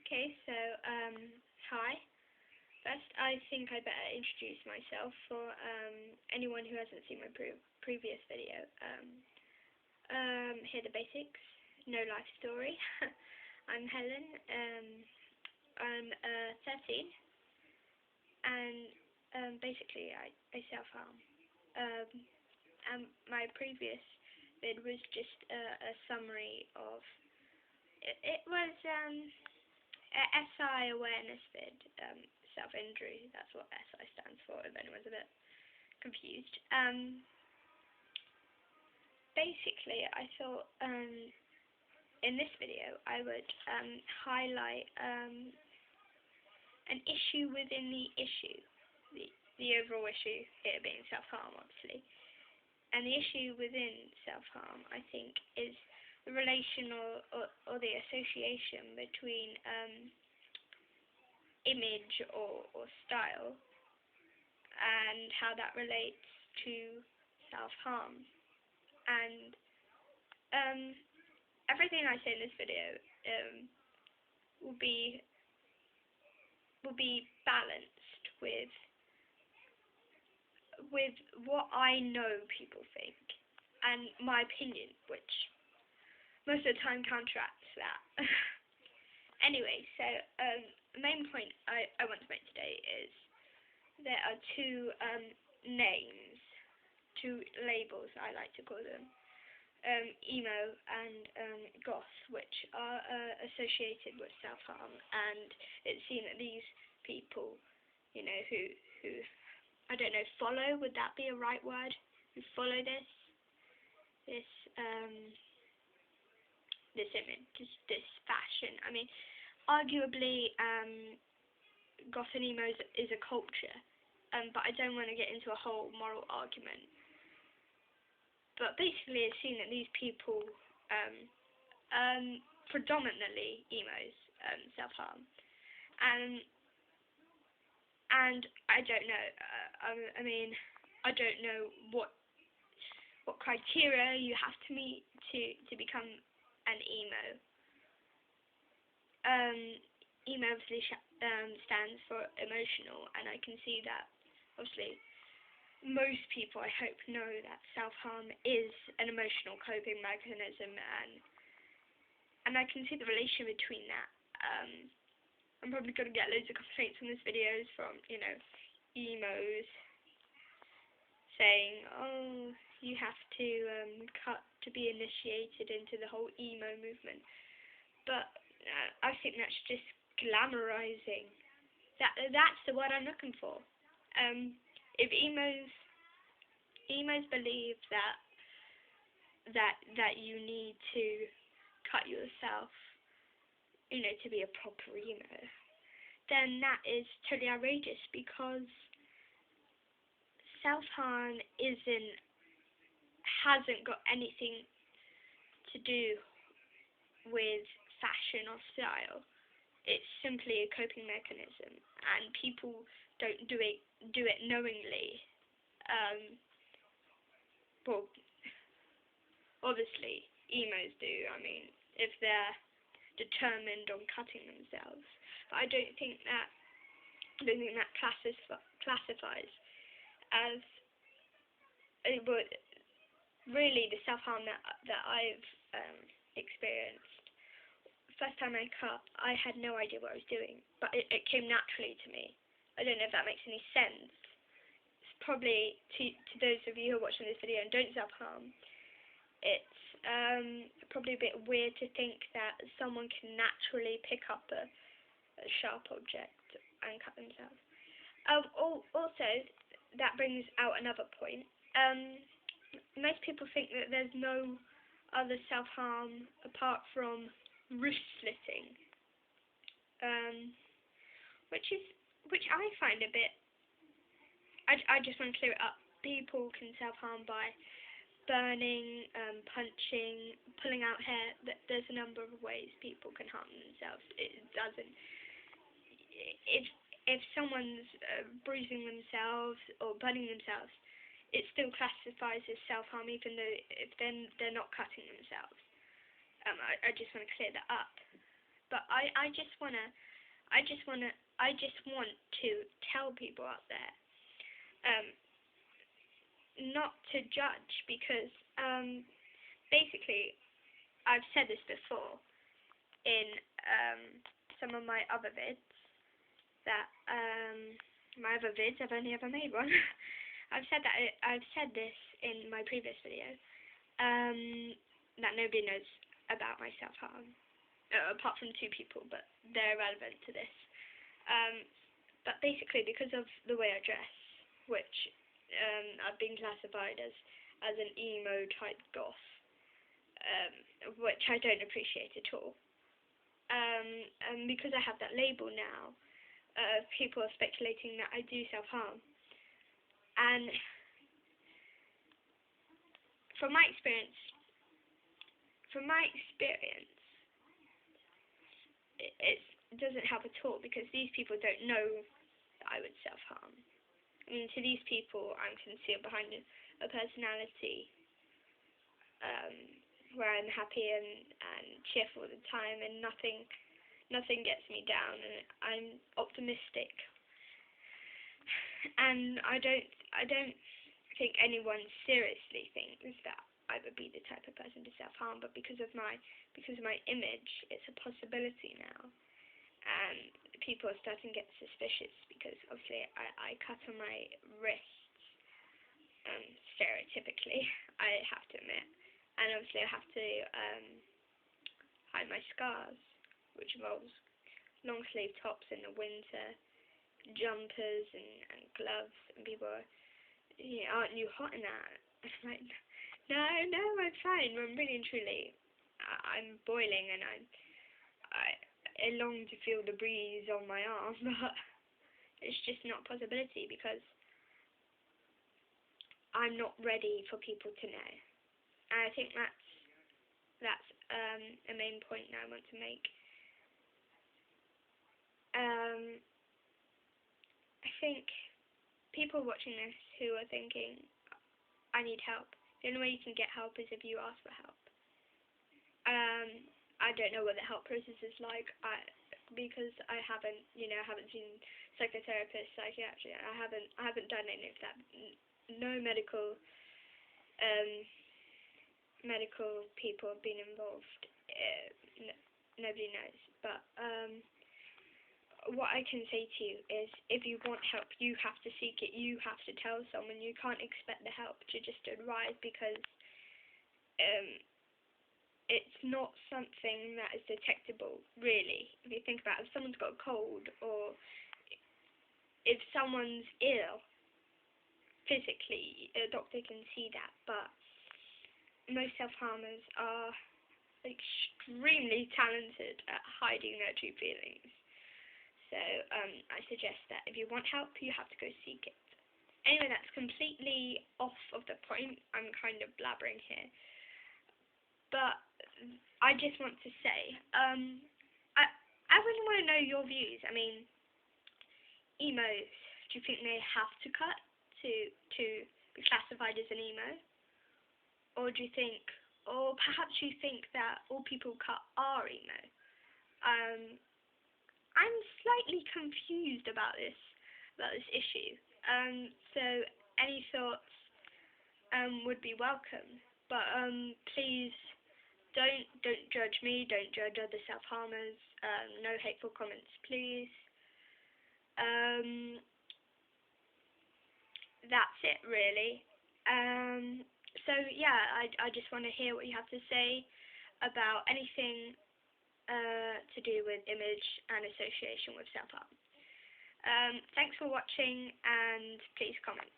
Okay, so, hi. First, I think I better introduce myself for anyone who hasn't seen my previous video. Here are the basics. No life story. I'm Helen. I'm 13, and basically I self-harm. And my previous vid was just a summary of. It was SI awareness vid, self-injury. That's what SI stands for, if anyone's a bit confused. Basically, I thought in this video I would highlight an issue within the issue, the overall issue, it being self-harm, obviously. And the issue within self-harm, I think, is the relation or the association between image or style and how that relates to self-harm. And everything I say in this video will be balanced with what I know people think and my opinion, which most of the time counteracts that. Anyway, so the main point I want to make today is there are two names, two labels I like to call them, emo and goth, which are associated with self-harm, and it's seen that these people, you know, who I don't know, follow, would that be a right word? Who follow this image, this fashion. I mean, arguably, goth and emo is a culture, but I don't want to get into a whole moral argument. But basically, it's seen that these people, predominantly emos, self-harm, and I don't know. I mean, I don't know what criteria you have to meet to become an emo. Emo obviously stands for emotional, and I can see that obviously most people, I hope, know that self-harm is an emotional coping mechanism, and I can see the relation between that. I'm probably going to get loads of complaints on this videos from, you know, emos saying, oh, you have to cut to be initiated into the whole emo movement. But I think that's just glamorizing. That's the word I'm looking for. If emos believe that you need to cut yourself, you know, to be a proper emo, then that is totally outrageous, because self-harm hasn't got anything to do with fashion or style. It's simply a coping mechanism, and people don't do it knowingly. Well, obviously emos do. I mean, if they're determined on cutting themselves, but I don't think that classifies as really the self-harm that I've experienced. First time I cut, I had no idea what I was doing, but it came naturally to me. I don't know if that makes any sense. It's probably to those of you who are watching this video and don't self-harm, it's probably a bit weird to think that someone can naturally pick up a sharp object and cut themselves. Also, that brings out another point. Most people think that there's no other self-harm apart from wrist slitting, which I find a bit. I just want to clear it up. People can self-harm by burning, punching, pulling out hair. There's a number of ways people can harm themselves. It doesn't. If someone's bruising themselves or burning themselves, it still classifies as self-harm, even though if they're not cutting themselves. I just want to clear that up. But I just want to tell people out there, not to judge, because basically I've said this before in some of my other vids, that I've only ever made one. I've said this in my previous video, that nobody knows about my self-harm, apart from 2 people, but they're relevant to this. But basically, because of the way I dress, which I've been classified as an emo type goth, which I don't appreciate at all. And because I have that label now, people are speculating that I do self-harm. And from my experience, it doesn't help at all, because these people don't know that I would self-harm. I mean, to these people, I'm concealed behind a personality where I'm happy and cheerful all the time, and nothing gets me down, and I'm optimistic. And I don't think anyone seriously thinks that I would be the type of person to self-harm, but because of my image, it's a possibility now. And people are starting to get suspicious, because obviously I cut on my wrists, stereotypically, I have to admit. And obviously I have to hide my scars, which involves long sleeve tops in the winter, jumpers and gloves, and people are, aren't you hot in that? And I'm like, no, I'm fine. I'm really and truly, I'm boiling, and I long to feel the breeze on my arm, but it's just not a possibility, because I'm not ready for people to know. And I think that's a main point that I want to make. I think people watching this who are thinking, I need help, the only way you can get help is if you ask for help. I don't know what the help process is like, because I haven't seen psychotherapists, psychiatrists. I haven't done any of that. No medical people have been involved. Nobody knows. But what I can say to you is, if you want help, you have to seek it. You have to tell someone. You can't expect the help to just arrive, because it's not something that is detectable, really. If you think about it, if someone's got a cold, or if someone's ill physically, a doctor can see that. But most self-harmers are extremely talented at hiding their true feelings. So I suggest that if you want help, you have to go seek it. Anyway, that's completely off of the point. I'm kind of blabbering here. But I just want to say, I really want to know your views. I mean, emos, do you think they have to cut to be classified as an emo? Or do you think, or perhaps you think that all people cut are emo? I'm slightly confused about this issue. So any thoughts would be welcome. But please don't judge me. Don't judge other self-harmers. No hateful comments, please. That's it, really. So yeah, I just want to hear what you have to say about anything to do with image and association with self-harm. Thanks for watching, and please comment.